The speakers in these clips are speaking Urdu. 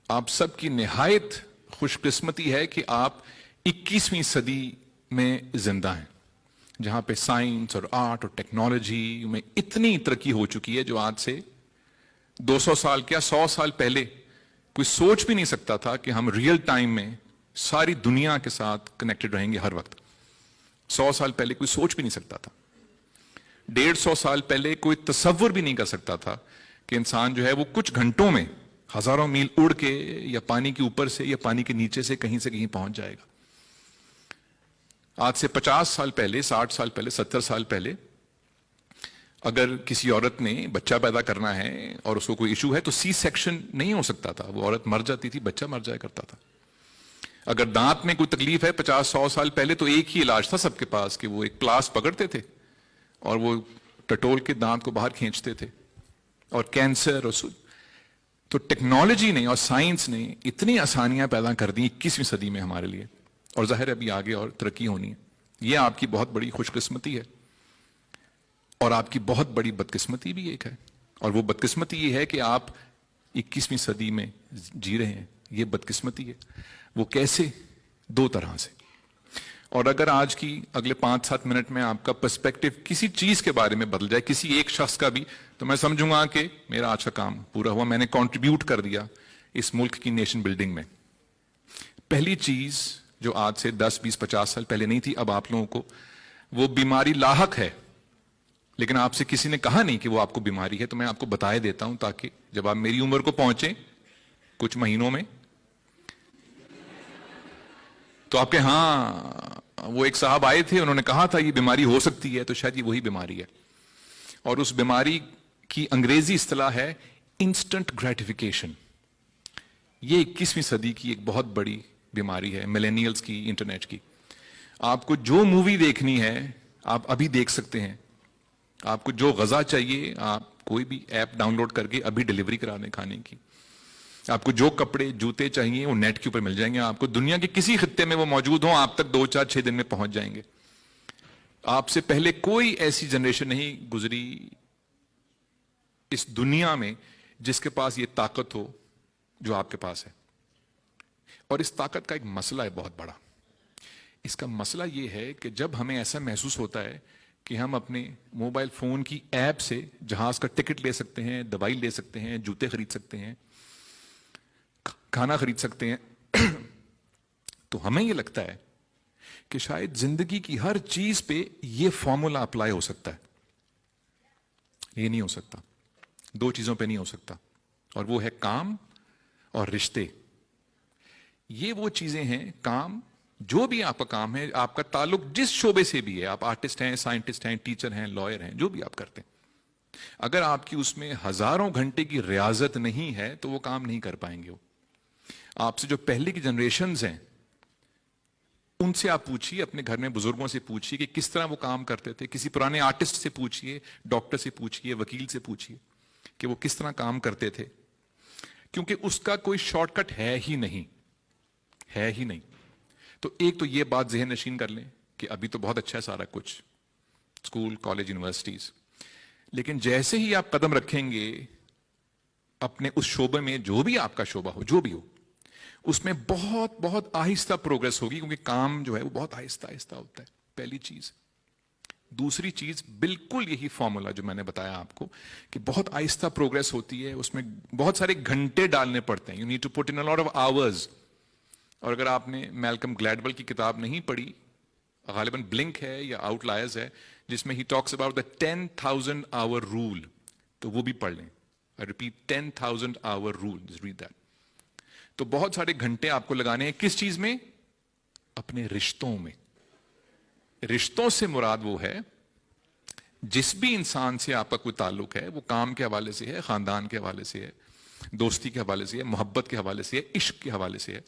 آپ سب کی نہایت خوش قسمتی ہے کہ آپ 21ویں صدی میں زندہ ہیں، جہاں پہ سائنس اور آرٹ اور ٹیکنالوجی میں اتنی ترقی ہو چکی ہے جو آج سے 200 سال کیا 100 سال پہلے کوئی سوچ بھی نہیں سکتا تھا کہ ہم ریئل ٹائم میں ساری دنیا کے ساتھ کنیکٹڈ رہیں گے ہر وقت۔ 100 سال پہلے کوئی سوچ بھی نہیں سکتا تھا، 150 سال پہلے کوئی تصور بھی نہیں کر سکتا تھا کہ انسان جو ہے وہ کچھ گھنٹوں میں ہزاروں میل اڑ کے یا پانی کے اوپر سے یا پانی کے نیچے سے کہیں پہنچ جائے گا۔ آج سے 50 سال پہلے، 60 سال پہلے، 70 سال پہلے اگر کسی عورت نے بچہ پیدا کرنا ہے اور اس کو کوئی ایشو ہے تو سی سیکشن نہیں ہو سکتا تھا، وہ عورت مر جاتی تھی، بچہ مر جایا کرتا تھا۔ اگر دانت میں کوئی تکلیف ہے 50-100 سال پہلے تو ایک ہی علاج تھا سب کے پاس کہ وہ ایک پلاس پکڑتے تھے اور وہ ٹٹول کے دانت کو باہر کھینچتے تھے۔ اور کینسر اور تو ٹیکنالوجی نے اور سائنس نے اتنی آسانیاں پیدا کر دی 21ویں صدی میں ہمارے لیے، اور ظاہر ہے ابھی آگے اور ترقی ہونی ہے۔ یہ آپ کی بہت بڑی خوش قسمتی ہے، اور آپ کی بہت بڑی بدقسمتی بھی ایک ہے، اور وہ بدقسمتی یہ ہے کہ آپ 21ویں صدی میں جی رہے ہیں۔ یہ بدقسمتی ہے، وہ کیسے؟ 2 طرح سے۔ اور اگر آج کی اگلے 5-7 منٹ میں آپ کا پرسپیکٹو کسی چیز کے بارے میں بدل جائے، کسی ایک شخص کا بھی، تو میں سمجھوں گا کہ میرا آج کا کام پورا ہوا، میں نے کنٹریبیوٹ کر دیا اس ملک کی نیشن بلڈنگ میں۔ پہلی چیز جو آج سے 10-20-50 سال پہلے نہیں تھی، اب آپ لوگوں کو وہ بیماری لاحق ہے، لیکن آپ سے کسی نے کہا نہیں کہ وہ آپ کو بیماری ہے، تو میں آپ کو بتائے دیتا ہوں تاکہ جب آپ میری عمر کو پہنچیں کچھ مہینوں میں تو آپ کے ہاں وہ ایک صاحب آئے تھے، انہوں نے کہا تھا یہ بیماری ہو سکتی ہے، تو شاید یہ وہی بیماری ہے۔ اور اس بیماری کی انگریزی اصطلاح ہے انسٹنٹ گریٹیفیکیشن۔ یہ 21ویں صدی کی ایک بہت بڑی بیماری ہے، ملینیلز کی، انٹرنیٹ کی۔ آپ کو جو مووی دیکھنی ہے آپ ابھی دیکھ سکتے ہیں، آپ کو جو غذا چاہیے آپ کوئی بھی ایپ ڈاؤن لوڈ کر کے ابھی ڈیلیوری کرا دیں کھانے کی، آپ کو جو کپڑے جوتے چاہیے وہ نیٹ کے اوپر مل جائیں گے، آپ کو دنیا کے کسی خطے میں وہ موجود ہوں، آپ تک 2-4-6 دن میں پہنچ جائیں گے۔ آپ سے پہلے کوئی ایسی جنریشن نہیں گزری اس دنیا میں جس کے پاس یہ طاقت ہو جو آپ کے پاس ہے۔ اور اس طاقت کا ایک مسئلہ ہے بہت بڑا۔ اس کا مسئلہ یہ ہے کہ جب ہمیں ایسا محسوس ہوتا ہے کہ ہم اپنے موبائل فون کی ایپ سے جہاز کا ٹکٹ لے سکتے ہیں، دوائی لے سکتے ہیں، جوتے خرید سکتے ہیں، کھانا خرید سکتے ہیں، تو ہمیں یہ لگتا ہے کہ شاید زندگی کی ہر چیز پہ یہ فارمولا اپلائی ہو سکتا ہے۔ یہ نہیں ہو سکتا، 2 چیزوں پہ نہیں ہو سکتا، اور وہ ہے کام اور رشتے۔ یہ وہ چیزیں ہیں، کام، جو بھی آپ کا کام ہے، آپ کا تعلق جس شعبے سے بھی ہے، آپ آرٹسٹ ہیں، سائنٹسٹ ہیں، ٹیچر ہیں، لائر ہیں، جو بھی آپ کرتے ہیں، اگر آپ کی اس میں ہزاروں گھنٹے کی ریاضت نہیں ہے تو وہ کام نہیں کر پائیں گے۔ آپ سے جو پہلے کی جنریشنز ہیں ان سے آپ پوچھیے، اپنے گھر میں بزرگوں سے پوچھیے کہ کس طرح وہ کام کرتے تھے، کسی پرانے آرٹسٹ سے پوچھیے، ڈاکٹر سے پوچھیے، وکیل سے پوچھیے کہ وہ کس طرح کام کرتے تھے، کیونکہ اس کا کوئی شارٹ کٹ ہے ہی نہیں، ہے ہی نہیں۔ تو ایک تو یہ بات ذہن نشین کر لیں کہ ابھی تو بہت اچھا ہے سارا کچھ، اسکول، کالج، یونیورسٹیز، لیکن جیسے ہی آپ قدم رکھیں گے اپنے اس شعبے میں، جو بھی آپ کا شعبہ ہو، جو بھی ہو، اس میں بہت بہت آہستہ پروگریس ہوگی، کیونکہ کام جو ہے وہ بہت آہستہ آہستہ ہوتا ہے، پہلی چیز۔ دوسری چیز، بالکل یہی فارمولا جو میں نے بتایا آپ کو کہ بہت آہستہ پروگریس ہوتی ہے، اس میں بہت سارے گھنٹے ڈالنے پڑتے ہیں، you need to put in a lot of hours. اور اگر آپ نے میلکم گلیڈول کی کتاب نہیں پڑھی، غالباً بلنک ہے یا آؤٹ لائرز ہے، جس میں ہی talks about the 10,000 our role, تو وہ بھی پڑھ لیں۔ I repeat, 10,000 hour rule, just read that۔ تو بہت سارے گھنٹے آپ کو لگانے ہیں کس چیز میں؟ اپنے رشتوں میں۔ رشتوں سے مراد وہ ہے جس بھی انسان سے آپ کا کوئی تعلق ہے، وہ کام کے حوالے سے ہے، خاندان کے حوالے سے ہے، دوستی کے حوالے سے ہے، محبت کے حوالے سے ہے، عشق کے حوالے سے ہے۔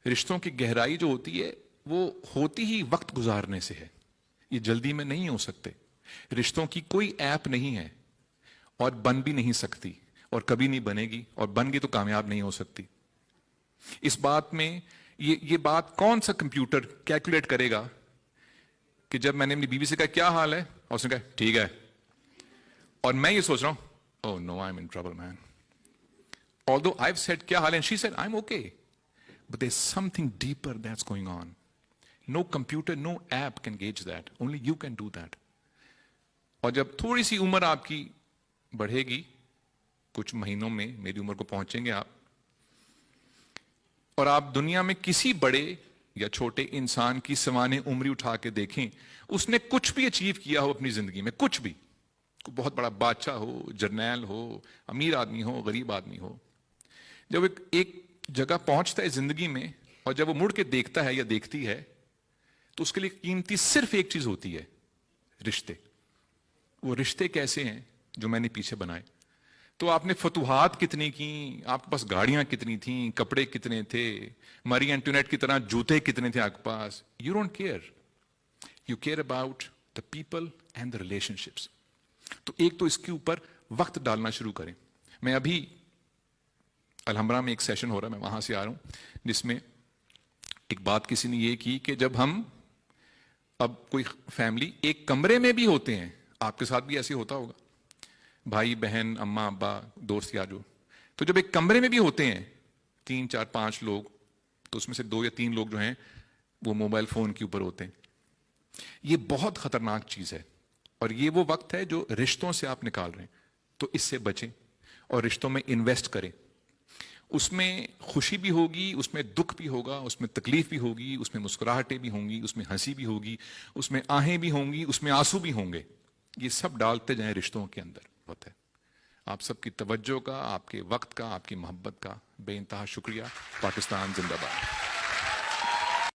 رشتوں کی گہرائی جو ہوتی ہے وہ ہوتی ہی وقت گزارنے سے ہے، یہ جلدی میں نہیں ہو سکتے۔ رشتوں کی کوئی ایپ نہیں ہے اور بن بھی نہیں سکتی، اور کبھی نہیں بنے گی، اور بن گئی تو کامیاب نہیں ہو سکتی۔ اس بات میں یہ بات کون سا کمپیوٹر کیلکولیٹ کرے گا کہ جب میں نے اپنی بیوی سے کہا کیا حال ہے، اور اس نے کہا ٹھیک ہے، اور میں یہ سوچ رہا ہوں oh no I'm in trouble man، although I've said kya haal hai, and she said I'm okay, but there's something deeper that's going on. No computer, no app can gauge that. Only you can do that. اور جب تھوڑی سی عمر آپ کی بڑھے گی, کچھ مہینوں میں میری عمر کو پہنچیں گے آپ, اور آپ دنیا میں کسی بڑے یا چھوٹے انسان کی سوانح عمری اٹھا کے دیکھیں, اس نے کچھ بھی اچیو کیا ہو اپنی زندگی میں, کچھ بھی, کوئی بہت بڑا بادشاہ ہو, جرنیل ہو, امیر آدمی ہو, غریب آدمی ہو, جب ایک جگہ پہنچتا ہے زندگی میں اور جب وہ مڑ کے دیکھتا ہے یا دیکھتی ہے, تو اس کے لیے قیمتی صرف ایک چیز ہوتی ہے, رشتے. وہ رشتے کیسے ہیں جو میں نے پیچھے بنائے. تو آپ نے فتوحات کتنی کی, آپ کے پاس گاڑیاں کتنی تھیں, کپڑے کتنے تھے, مری اینٹونیٹ کی طرح جوتے کتنے تھے آپ کے پاس, you don't care. You care about the people and the relationships. تو ایک تو اس کے اوپر وقت ڈالنا شروع کریں. میں ابھی الحمرہ میں ایک سیشن ہو رہا ہے, میں وہاں سے آ رہا ہوں, جس میں ایک بات کسی نے یہ کی کہ جب ہم, اب کوئی فیملی ایک کمرے میں بھی ہوتے ہیں, آپ کے ساتھ بھی ایسے ہوتا ہوگا, بھائی بہن, اماں ابا, دوست یار, تو جب ایک کمرے میں بھی ہوتے ہیں 3 4 5 لوگ, تو اس میں سے 2 یا 3 لوگ جو ہیں وہ موبائل فون کے اوپر ہوتے ہیں. یہ بہت خطرناک چیز ہے, اور یہ وہ وقت ہے جو رشتوں سے آپ نکال رہے ہیں. تو اس سے بچیں اور رشتوں میں انویسٹ کریں. اس میں خوشی بھی ہوگی, اس میں دکھ بھی ہوگا, اس میں تکلیف بھی ہوگی, اس میں مسکراہٹیں بھی ہوں گی, اس میں ہنسی بھی ہوگی, اس میں آہیں بھی ہوں گی, اس میں آنسو بھی ہوں گے. یہ سب ڈالتے جائیں رشتوں کے اندر. ہوتا ہے. آپ سب کی توجہ کا, آپ کے وقت کا, آپ کی محبت کا بے انتہا شکریہ. پاکستان زندہ باد.